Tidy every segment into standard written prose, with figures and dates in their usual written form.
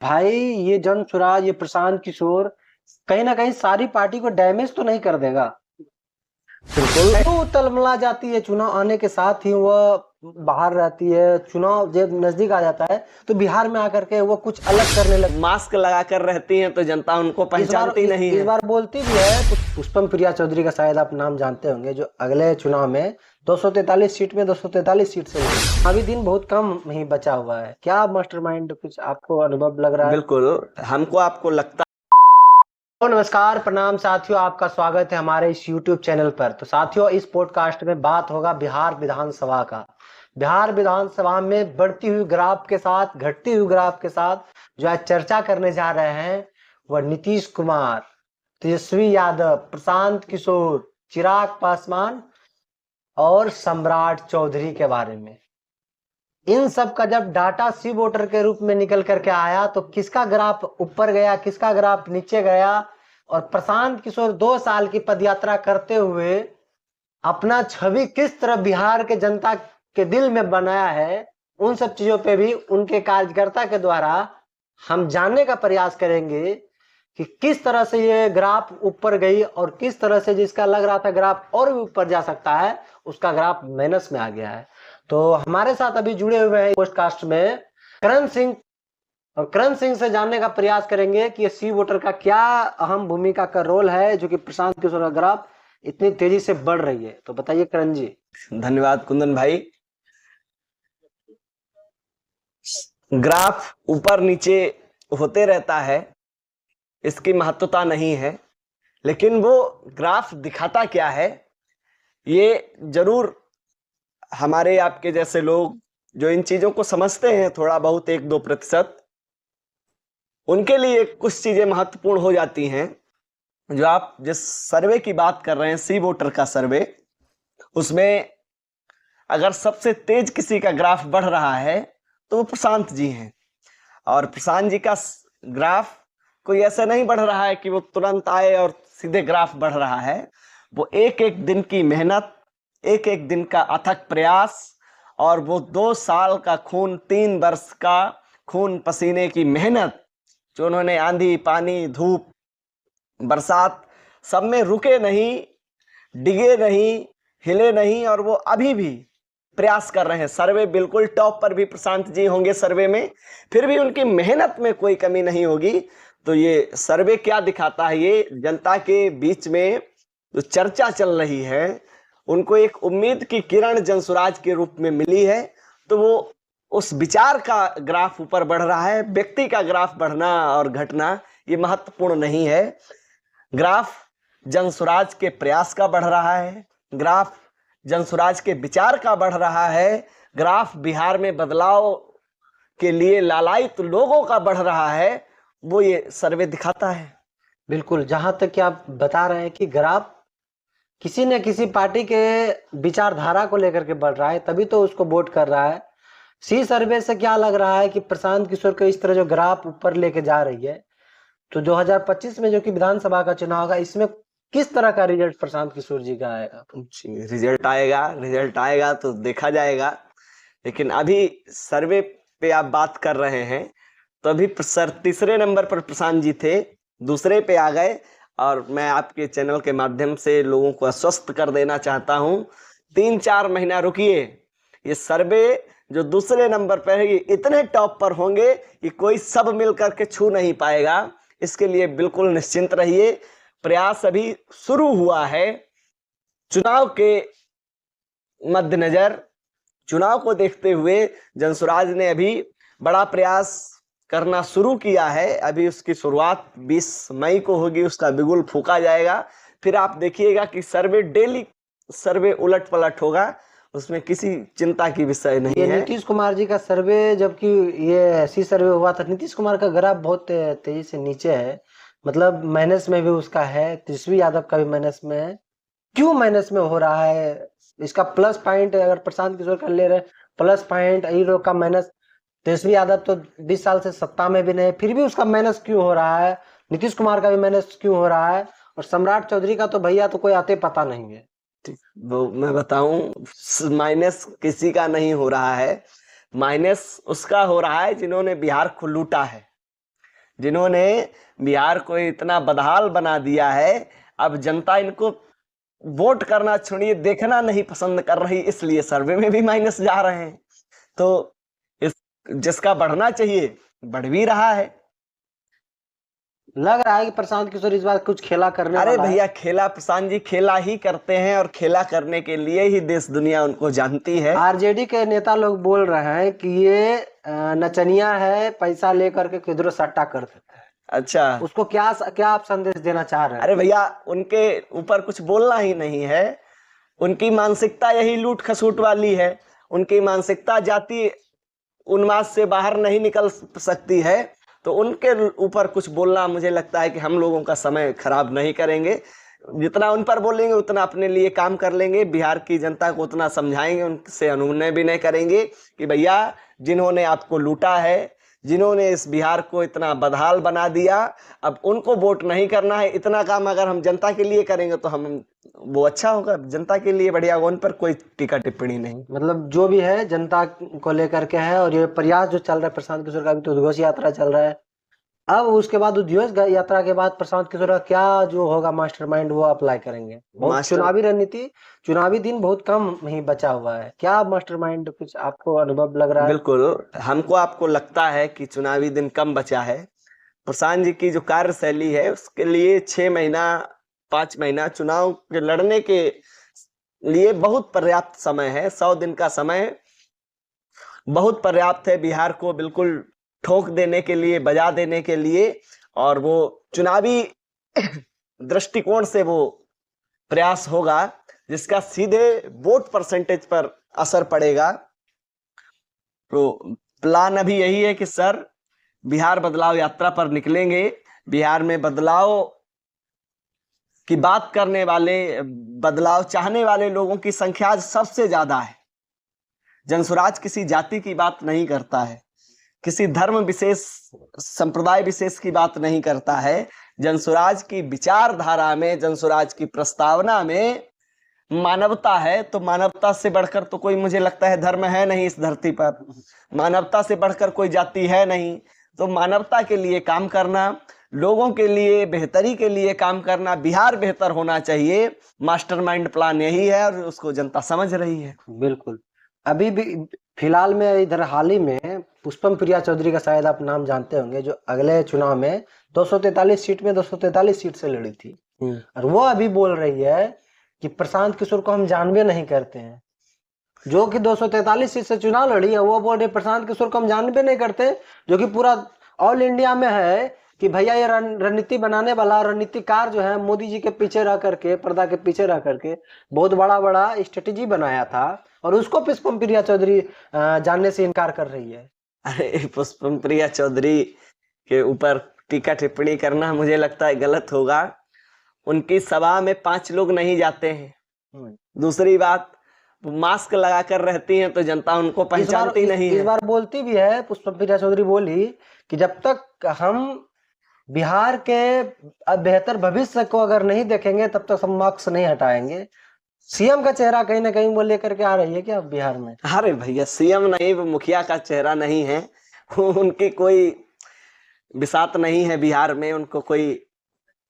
भाई ये जन स्वराज, ये प्रशांत किशोर कहीं ना कहीं सारी पार्टी को डैमेज तो नहीं कर देगा। बिल्कुल। तो तलमला जाती है, चुनाव आने के साथ ही वह बाहर रहती है। चुनाव जब नजदीक आ जाता है तो बिहार में आकर के वो कुछ अलग करने लग। मास्क लगाकर रहती हैं तो जनता उनको पहचानती नहीं इस है। बार बोलती भी है। पुष्पम प्रिया चौधरी का शायद आप नाम जानते होंगे, जो अगले चुनाव में 243 सीट में 243 सीट से लड़ी। अभी दिन बहुत कम ही बचा हुआ है। क्या मास्टरमाइंड कुछ आपको अनुभव लग रहा है? बिल्कुल। हमको आपको लगता तो नमस्कार, प्रणाम साथियों, आपका स्वागत है हमारे इस YouTube चैनल पर। तो साथियों, इस पॉडकास्ट में बात होगा बिहार विधानसभा का। बिहार विधानसभा में बढ़ती हुई ग्राफ के साथ, घटती हुई ग्राफ के साथ जो आज चर्चा करने जा रहे हैं वह नीतीश कुमार, तेजस्वी यादव, प्रशांत किशोर, चिराग पासवान और सम्राट चौधरी के बारे में। इन सब का जब डाटा सी वोटर के रूप में निकल करके आया तो किसका ग्राफ ऊपर गया, किसका ग्राफ नीचे गया, और प्रशांत किशोर 2 साल की पदयात्रा करते हुए अपना छवि किस तरह बिहार के जनता के दिल में बनाया है, उन सब चीजों पे भी उनके कार्यकर्ता के द्वारा हम जानने का प्रयास करेंगे कि किस तरह से ये ग्राफ ऊपर गई और किस तरह से जिसका लग रहा था ग्राफ और भी ऊपर जा सकता है उसका ग्राफ माइनस में आ गया है। तो हमारे साथ अभी जुड़े हुए हैं पॉडकास्ट में करण सिंह, और करण सिंह से जानने का प्रयास करेंगे कि ये सी वोटर का क्या अहम भूमिका का रोल है जो कि प्रशांत किशोर का ग्राफ इतनी तेजी से बढ़ रही है। तो बताइए करण जी। धन्यवाद कुंदन भाई। ग्राफ ऊपर नीचे होते रहता है, इसकी महत्वता नहीं है, लेकिन वो ग्राफ दिखाता क्या है ये जरूर हमारे आपके जैसे लोग जो इन चीजों को समझते हैं थोड़ा बहुत 1-2%, उनके लिए कुछ चीजें महत्वपूर्ण हो जाती हैं। जो आप जिस सर्वे की बात कर रहे हैं, सी वोटर का सर्वे, उसमें अगर सबसे तेज किसी का ग्राफ बढ़ रहा है तो वो प्रशांत जी हैं। और प्रशांत जी का ग्राफ कोई ऐसा नहीं बढ़ रहा है कि वो तुरंत आए और सीधे ग्राफ बढ़ रहा है। वो एक एक दिन की मेहनत, एक एक दिन का अथक प्रयास, और वो 2 साल का खून, 3 वर्ष का खून पसीने की मेहनत जो उन्होंने आंधी, पानी, धूप, बरसात सब में रुके नहीं, डिगे नहीं, हिले नहीं, और वो अभी भी प्रयास कर रहे हैं। सर्वे बिल्कुल टॉप पर भी प्रशांत जी होंगे सर्वे में, फिर भी उनकी मेहनत में कोई कमी नहीं होगी। तो ये सर्वे क्या दिखाता है, ये जनता के बीच में जो चर्चा चल रही है, उनको एक उम्मीद की किरण जनसुराज के रूप में मिली है। तो वो उस विचार का ग्राफ ऊपर बढ़ रहा है। व्यक्ति का ग्राफ बढ़ना और घटना ये महत्वपूर्ण नहीं है। ग्राफ जनसुराज के प्रयास का बढ़ रहा है, ग्राफ जनसुराज के विचार का बढ़ रहा है, ग्राफ बिहार में बदलाव के लिए लालायित लोगों का बढ़ रहा है, वो ये सर्वे दिखाता है। बिल्कुल, जहां तक कि आप बता रहे हैं कि ग्राफ किसी न किसी पार्टी के विचारधारा को लेकर के बढ़ रहा है, तभी तो उसको वोट कर रहा है। सी सर्वे से क्या लग रहा है कि प्रशांत किशोर को इस तरह जो ग्राफ ऊपर लेके जा रही है, तो 2025 में जो कि विधानसभा का चुनाव होगा, इसमें किस तरह का रिजल्ट प्रशांत किशोर जी का आएगा? रिजल्ट आएगा तो देखा जाएगा। लेकिन अभी सर्वे पे आप बात कर रहे हैं तो अभी तीसरे नंबर पर प्रशांत जी थे, दूसरे पे आ गए। और मैं आपके चैनल के माध्यम से लोगों को आश्वस्त कर देना चाहता हूं, 3-4 महीना रुकिए, ये सर्वे जो दूसरे नंबर पर है ये इतने टॉप पर होंगे कि कोई सब मिलकर के छू नहीं पाएगा। इसके लिए बिल्कुल निश्चिंत रहिए। प्रयास अभी शुरू हुआ है। चुनाव के मद्देनजर, चुनाव को देखते हुए जनसुराज ने अभी बड़ा प्रयास करना शुरू किया है। अभी उसकी शुरुआत 20 मई को होगी, उसका बिगुल फूंका जाएगा। फिर आप देखिएगा कि सर्वे डेली सर्वे उलट पलट होगा, उसमें किसी चिंता की विषय नहीं है। नीतीश कुमार जी का सर्वे, जबकि ये ऐसी सर्वे हुआ था, नीतीश कुमार का ग्राफ बहुत तेजी से नीचे है, मतलब माइनस में भी उसका है। तेजस्वी यादव का भी माइनस में है। क्यों माइनस में हो रहा है? इसका प्लस पॉइंट अगर प्रशांत किशोर का ले रहे, प्लस पॉइंट इन लोग का माइनस। तेजस्वी यादव तो 20 साल से सत्ता में भी नहीं, फिर भी उसका माइनस क्यों हो रहा है? नीतीश कुमार का भी माइनस क्यों हो रहा है? और सम्राट चौधरी का तो भैया तो कोई आते पता नहीं है। वो मैं बताऊं, माइनस किसी का नहीं हो रहा है। माइनस उसका हो रहा है जिन्होंने बिहार को लूटा है। जिन्होंने बिहार को इतना बदहाल बना दिया है। अब जनता इनको वोट करना छोड़िए, देखना नहीं पसंद कर रही, इसलिए सर्वे में भी माइनस जा रहे हैं। तो इस जिसका बढ़ना चाहिए बढ़ भी रहा है। लग रहा है कि प्रशांत किशोर इस बार कुछ खेला करने अरे वाला है। भैया, खेला प्रशांत जी खेला ही करते हैं, और खेला करने के लिए ही देश दुनिया उनको जानती है। आरजेडी के नेता लोग बोल रहे हैं कि ये नचनिया है, पैसा लेकर के किधर सट्टा कर सकता है। अच्छा, उसको क्या क्या आप संदेश देना चाह रहे हैं? अरे भैया, उनके ऊपर कुछ बोलना ही नहीं है। उनकी मानसिकता यही लूट खसूट वाली है। उनकी मानसिकता जाति उन्माद से बाहर नहीं निकल सकती है। तो उनके ऊपर कुछ बोलना, मुझे लगता है कि हम लोगों का समय खराब नहीं करेंगे। जितना उन पर बोलेंगे उतना अपने लिए काम कर लेंगे। बिहार की जनता को उतना समझाएंगे, उनसे अनुनय भी नहीं करेंगे कि भैया, जिन्होंने आपको लूटा है, जिन्होंने इस बिहार को इतना बदहाल बना दिया, अब उनको वोट नहीं करना है। इतना काम अगर हम जनता के लिए करेंगे तो हम वो अच्छा होगा, जनता के लिए बढ़िया होगा। उन पर कोई टीका टिप्पणी नहीं। मतलब जो भी है जनता को लेकर के है। और ये प्रयास जो चल रहा है प्रशांत किशोर का, भी तो उद्घोष यात्रा चल रहा है। अब उसके बाद उद्घोष यात्रा के बाद प्रशांत किशोर का क्या जो होगा मास्टरमाइंड, वो अप्लाई करेंगे। बहुत चुनावी रणनीति, चुनावी दिन बहुत कम ही बचा हुआ है। क्या मास्टरमाइंड कुछ आपको अनुभव लग रहा है? बिल्कुल, हमको आपको लगता है कि चुनावी दिन कम बचा है। प्रशांत जी की जो कार्यशैली है, उसके लिए 6 महीना 5 महीना चुनाव के लड़ने के लिए बहुत पर्याप्त समय है। 100 दिन का समय बहुत पर्याप्त है बिहार को बिल्कुल ठोक देने के लिए, बजा देने के लिए। और वो चुनावी दृष्टिकोण से वो प्रयास होगा जिसका सीधे वोट परसेंटेज पर असर पड़ेगा। तो प्लान अभी यही है कि सर, बिहार बदलाव यात्रा पर निकलेंगे। बिहार में बदलाव की बात करने वाले, बदलाव चाहने वाले लोगों की संख्या आज सबसे ज्यादा है। जनसुराज किसी जाति की बात नहीं करता है, किसी धर्म विशेष, संप्रदाय विशेष की बात नहीं करता है। जनसुराज की विचारधारा में, जनसुराज की प्रस्तावना में मानवता है। तो मानवता से बढ़कर तो कोई, मुझे लगता है, धर्म है नहीं इस धरती पर। मानवता से बढ़कर कोई जाति है नहीं। तो मानवता के लिए काम करना, लोगों के लिए बेहतरी के लिए काम करना, बिहार बेहतर होना चाहिए। मास्टरमाइंड प्लान यही है और उसको जनता समझ रही है। बिल्कुल। अभी भी फिलहाल में इधर हाल ही में पुष्पम प्रिया चौधरी का शायद आप नाम जानते होंगे, जो अगले चुनाव में 243 सीट में 243 सीट से लड़ी थी। और वो अभी बोल रही है कि प्रशांत किशोर को हम जानबे नहीं करते हैं। जो कि 243 सीट से चुनाव लड़ी है, वो बोल रहे प्रशांत किशोर को हम जानबे नहीं करते, जो कि पूरा ऑल इंडिया में है कि भैया ये रणनीति बनाने वाला रणनीतिकार जो है, मोदी जी के पीछे रह करके, पर्दा के पीछे रह करके बहुत बड़ा बड़ा स्ट्रेटेजी बनाया था। और उसको पुष्पम प्रिया चौधरी जानने से इनकार कर रही है। अरे, पुष्पम प्रिया चौधरी के ऊपर टीका टिप्पणी करना मुझे लगता है गलत होगा। उनकी सभा में 5 लोग नहीं जाते हैं। दूसरी बात, मास्क लगाकर रहती हैं तो जनता उनको पहचानती नहीं है। इस बार बोलती भी है पुष्पम प्रिया चौधरी, बोली कि जब तक हम बिहार के बेहतर भविष्य को अगर नहीं देखेंगे तब तक हम मास्क नहीं हटाएंगे। सीएम का चेहरा कहीं ना कहीं वो लेकर के आ रही है क्या बिहार में? अरे भैया, सीएम नहीं, वो मुखिया का चेहरा नहीं है। उनकी कोई बिसात नहीं है बिहार में, उनको कोई।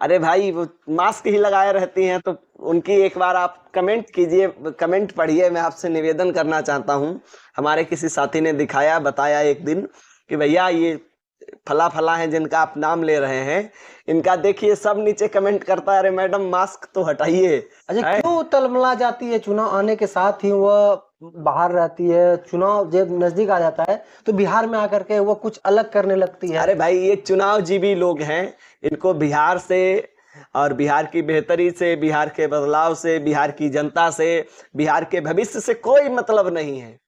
अरे भाई, वो मास्क ही लगाए रहती हैं। तो उनकी एक बार आप कमेंट कीजिए, कमेंट पढ़िए। मैं आपसे निवेदन करना चाहता हूँ। हमारे किसी साथी ने दिखाया, बताया एक दिन कि भैया ये फला फला है जिनका आप नाम ले रहे हैं, इनका देखिए सब नीचे कमेंट करता है, अरे मैडम मास्क तो हटाइए। अच्छा, क्यों तलमला जाती है? चुनाव आने के साथ ही वो बाहर रहती है, चुनाव जब नजदीक आ जाता है तो बिहार में आकर के वो कुछ अलग करने लगती है। अरे भाई, ये चुनाव जीवी लोग हैं। इनको बिहार से और बिहार की बेहतरी से, बिहार के बदलाव से, बिहार की जनता से, बिहार के भविष्य से कोई मतलब नहीं है।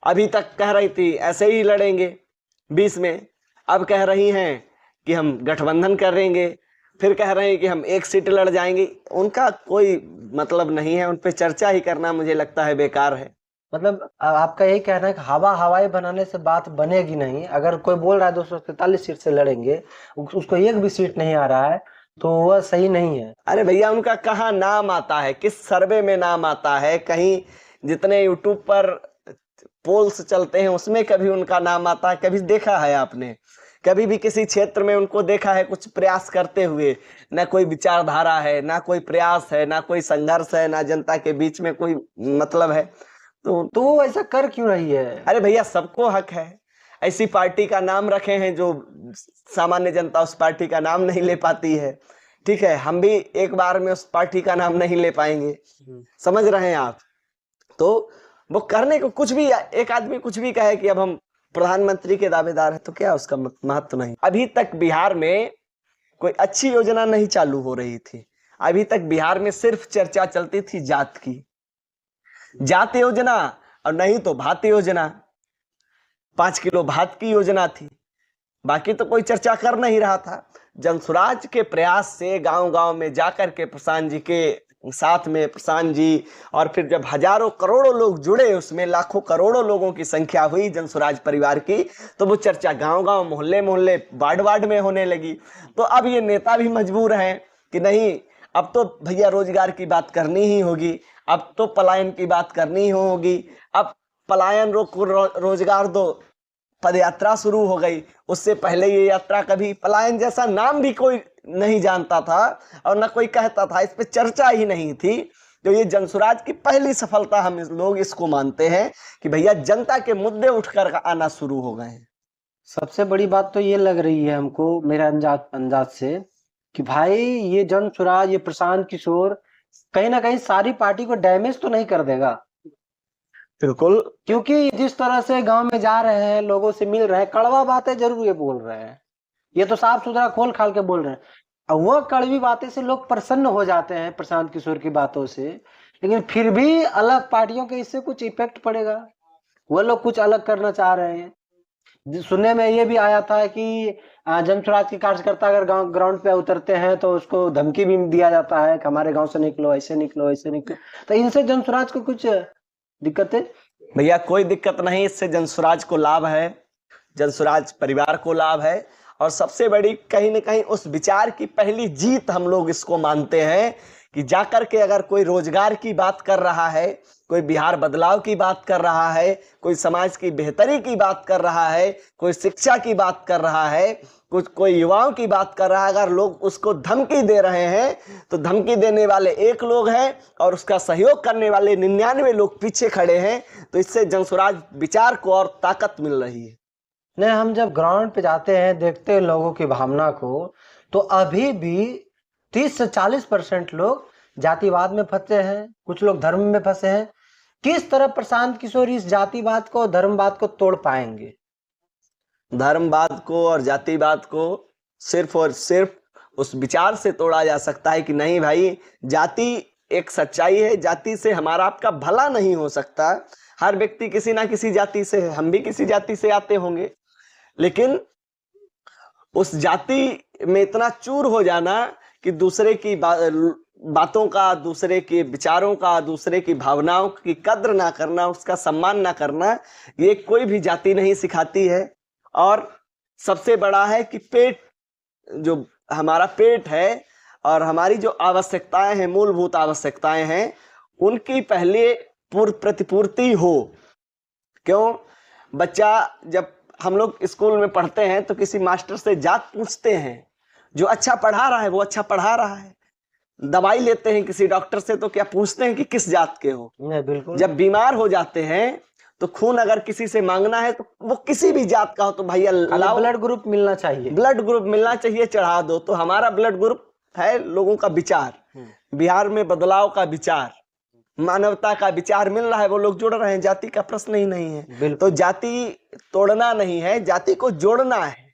अभी तक कह रही थी ऐसे ही लड़ेंगे 20 में, अब कह रही हैं कि हम गठबंधन करेंगे, फिर कह रहे हैं कि हम 1 सीट लड़ जाएंगे। उनका कोई मतलब नहीं है, उन पे चर्चा ही करना मुझे लगता है बेकार है। मतलब आपका यही कहना है कि हवाई बनाने से बात बनेगी नहीं। अगर कोई बोल रहा है 243 सीट से लड़ेंगे, उसको एक भी सीट नहीं आ रहा है, तो वह सही नहीं है। अरे भैया, उनका कहाँ नाम आता है? किस सर्वे में नाम आता है? कहीं जितने यूट्यूब पर पोल्स चलते हैं उसमें कभी उनका नाम आता है? कभी देखा है आपने? कभी भी किसी क्षेत्र में उनको देखा है कुछ प्रयास करते हुए? ना कोई विचारधारा है, ना कोई प्रयास है, ना कोई संघर्ष है, ना जनता के बीच में कोई मतलब है। तो वो ऐसा कर क्यों रही है? अरे भैया, सबको हक है। ऐसी पार्टी का नाम रखे हैं जो सामान्य जनता उस पार्टी का नाम नहीं ले पाती है। ठीक है, हम भी एक बार में उस पार्टी का नाम नहीं ले पाएंगे, समझ रहे हैं आप? तो वो करने को कुछ भी, एक आदमी कुछ भी कहे कि अब हम प्रधानमंत्री के दावेदार है, तो क्या उसका महत्व नहीं? अभी तक बिहार में कोई अच्छी योजना नहीं चालू हो रही थी। अभी तक बिहार में सिर्फ चर्चा चलती थी जात की, जात योजना, और नहीं तो भात योजना। 5 किलो भात की योजना थी, बाकी तो कोई चर्चा कर नहीं रहा था। जनसुराज के प्रयास से गांव गांव में जाकर के प्रशांत जी के साथ में, प्रशांत जी, और फिर जब हजारों करोड़ों लोग जुड़े, उसमें लाखों करोड़ों लोगों की संख्या हुई जनसुराज परिवार की, तो वो चर्चा गांव गांव, मोहल्ले मोहल्ले, वार्ड वार्ड में होने लगी। तो अब ये नेता भी मजबूर हैं कि नहीं, अब तो भैया रोजगार की बात करनी ही होगी, अब तो पलायन की बात करनी ही होगी। अब पलायन रोको, रोजगार दो, पद यात्रा शुरू हो गई। उससे पहले ये यात्रा कभी पलायन जैसा नाम भी कोई नहीं जानता था और न कोई कहता था, इस पे चर्चा ही नहीं थी। तो ये जनसुराज की पहली सफलता हम लोग इसको मानते हैं कि भैया जनता के मुद्दे उठकर आना शुरू हो गए हैं। सबसे बड़ी बात तो ये लग रही है हमको, मेरा अंदाज से, कि भाई ये जनसुराज, ये प्रशांत किशोर कहीं ना कहीं सारी पार्टी को डैमेज तो नहीं कर देगा। बिल्कुल, क्योंकि जिस तरह से गांव में जा रहे हैं, लोगों से मिल रहे हैं, कड़वा बातें जरूर ये बोल रहे हैं, ये तो साफ सुथरा खोल खाल के बोल रहे हैं। और वो कड़वी बातें से लोग प्रसन्न हो जाते हैं प्रशांत किशोर की बातों से, लेकिन फिर भी अलग पार्टियों के इससे कुछ इफेक्ट पड़ेगा, वो लोग कुछ अलग करना चाह रहे हैं। सुनने में ये भी आया था कि जनसुराज के कार्यकर्ता अगर ग्राउंड पे उतरते हैं तो उसको धमकी भी दिया जाता है कि हमारे गांव से निकलो, ऐसे निकलो, ऐसे निकलो। तो इनसे जनसुराज को कुछ दिक्कत है? भैया कोई दिक्कत नहीं, इससे जनसुराज को लाभ है, जनसुराज परिवार को लाभ है। और सबसे बड़ी कहीं ना कहीं उस विचार की पहली जीत हम लोग इसको मानते हैं कि जाकर के अगर कोई रोजगार की बात कर रहा है, कोई बिहार बदलाव की बात कर रहा है, कोई समाज की बेहतरी की बात कर रहा है, कोई शिक्षा की बात कर रहा है, कोई युवाओं की बात कर रहा है, अगर लोग उसको धमकी दे रहे हैं तो धमकी देने वाले एक लोग हैं और उसका सहयोग करने वाले 99 लोग पीछे खड़े हैं। तो इससे जनसुराज विचार को और ताकत मिल रही है। नहीं, हम जब ग्राउंड पे जाते हैं, देखते हैं लोगों की भावना को, तो अभी भी 30 से 40% लोग जातिवाद में फंसे हैं, कुछ लोग धर्म में फंसे हैं। किस तरह प्रशांत किशोर इस जातिवाद को, धर्मवाद को तोड़ पाएंगे? धर्मवाद को और जातिवाद को सिर्फ और सिर्फ उस विचार से तोड़ा जा सकता है कि नहीं भाई, जाति एक सच्चाई है, जाति से हमारा आपका भला नहीं हो सकता। हर व्यक्ति किसी ना किसी जाति से है, हम भी किसी जाति से आते होंगे, लेकिन उस जाति में इतना चूर हो जाना कि दूसरे की बातों का, दूसरे के विचारों का, दूसरे की भावनाओं की कद्र ना करना, उसका सम्मान ना करना, ये कोई भी जाति नहीं सिखाती है। और सबसे बड़ा है कि पेट, जो हमारा पेट है और हमारी जो आवश्यकताएं हैं, मूलभूत आवश्यकताएं हैं, उनकी पहले प्रतिपूर्ति हो। क्यों? बच्चा जब हम लोग स्कूल में पढ़ते हैं तो किसी मास्टर से जात पूछते हैं, जो अच्छा पढ़ा रहा है वो अच्छा पढ़ा रहा है। दवाई लेते हैं किसी डॉक्टर से तो क्या पूछते हैं कि किस जात के हो? नहीं, बिल्कुल। जब बीमार हो जाते हैं तो खून अगर किसी से मांगना है तो वो किसी भी जात का हो तो भैया लाओ, ब्लड ग्रुप मिलना चाहिए, ब्लड ग्रुप मिलना चाहिए, चढ़ा दो। तो हमारा ब्लड ग्रुप है लोगों का विचार, बिहार में बदलाव का विचार, मानवता का विचार मिल रहा है, वो लोग जुड़ रहे हैं, जाति का प्रश्न ही नहीं है। तो जाति तोड़ना नहीं है, जाति को जोड़ना है।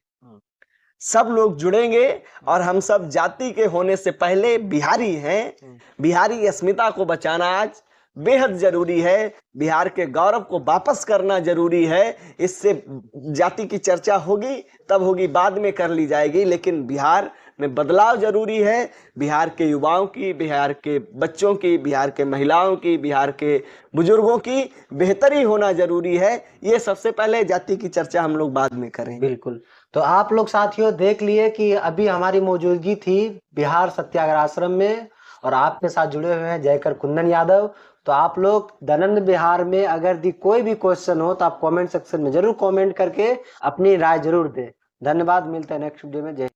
सब लोग जुड़ेंगे और हम सब जाति के होने से पहले बिहारी हैं। बिहारी अस्मिता को बचाना आज बेहद जरूरी है, बिहार के गौरव को वापस करना जरूरी है। इससे जाति की चर्चा होगी तब होगी, बाद में कर ली जाएगी, लेकिन बिहार में बदलाव जरूरी है। बिहार के युवाओं की, बिहार के बच्चों की, बिहार के महिलाओं की, बिहार के बुजुर्गों की बेहतरी होना जरूरी है। ये सबसे पहले, जाति की चर्चा हम लोग बाद में करें। बिल्कुल। तो आप लोग साथियों देख लिए कि अभी हमारी मौजूदगी थी बिहार सत्याग्रह आश्रम में और आपके साथ जुड़े हुए हैं जयकर कुंदन यादव। तो आप लोग दनंद बिहार में अगर कोई भी क्वेश्चन हो तो आप कमेंट सेक्शन में जरूर कमेंट करके अपनी राय जरूर दें। धन्यवाद, मिलते हैं नेक्स्ट वीडियो में। जय